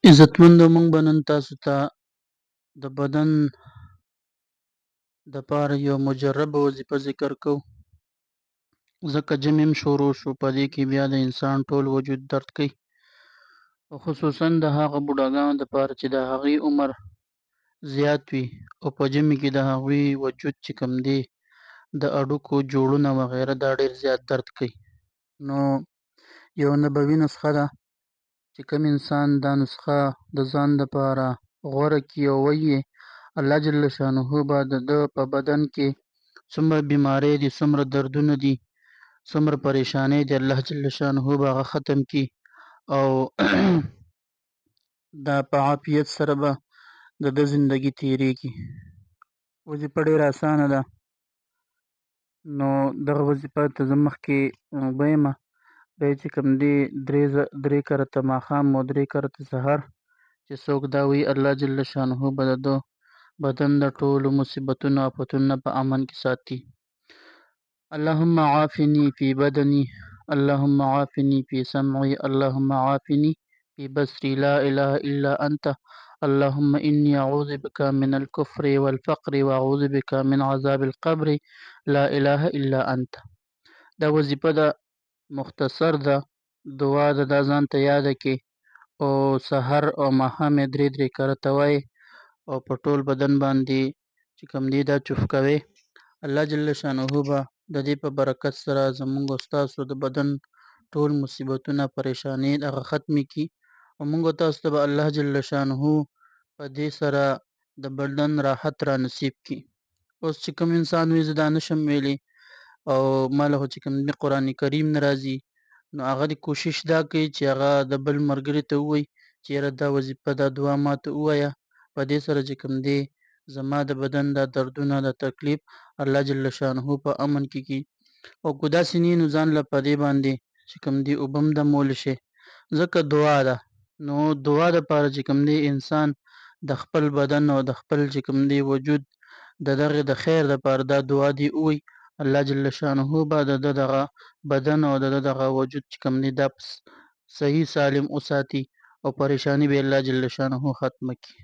عزتمندو موږ به نن تاسو ته د بدن دپاره یو مجربه وظیفه ذکر کوو. ځکه ژمی هم شروع شو، په دې کې بیا د انسان ټول وجود درد کوي، خصوصا د هغه بوډاګانو دپاره چې د هغوی عمر زیات وي او په ژمي کې د هغوی وجود چې کوم دی د هډوکو جوړونه وغیره دا ډېر زیات درد کوي. نو یو نبوي نسخه ده چې کوم انسان دا نسخه د ځان دپاره غوره کړي او ویې الله جل شانه به د ده په بدن کې څومره بیمارۍ دي، څومره دردونه دي، څومره پریشانۍ دي، الله جل شانه به هغه ختم کړي او دا په عافیت سره به د ده زندګي تیریږي. وظیفه ډېره اسانه ده. نو دغه وظیفه ته زه مخکې ویمه، دا یې چې کوم دی درې کرته ماښام او 3 کرته سهار چې څوک دا وایي الله جل شانه به د ده بدن د ټولو مصیبتونو آفتونو نه په امن کې ساتي. اللهم عافني في بدني، اللهم عافني في سمعي، اللهم عافني في بصري، لا إله إلا أنت، اللهم إني أعوذ بك من الكفر والفقر وأعوذ بك من عذاب القبر، لا إله إلا أنت. دا وظیفه ده، مختصر ده، دعا ده، دا ځان ته یاده کړې او سحر او ماښام یې 3 کرته وایې او په ټول بدن باندې چې کوم دی دا چوف کوئ. الله جل شانه به د دې په برکت سره زموږ او ستاسو د بدن ټول مصیبتونه پریشانۍ هغه ختمې کړي او موږ او تاسو ته به الله جل شانه په دې سره د بدن راحت را نصیب کړي. اوس چې کوم انسان وایي زه دا نشم ویلی او ما له خو چې کوم دی قرآن کریم نه راځي، نو هغه دې کوشش دا کوي چې هغه د بل ملګري ته ووایي چې یاره دا وظیفه دا دعا ما ته ووایه، په دې سره چې کوم دی زما د بدن دا دردونه د تکلیف الله جل شانه په امن کې کړي. او که داسې نه وي نو ځان له په دې باندې چې کوم دی اوبه هم دمولی شي، ځکه دعا ده. نو دعا دپاره چې کوم دی انسان د خپل بدن او د خپل چې کوم دی وجود د دغې د خیر دپاره دا دعا دې ووایي، الله جل شانه به د ده دغه بدن او د ده دغه وجود چې کوم دی دا صحیح سالم وساتي او پریشاني به الله جل شانه ختمه کړي.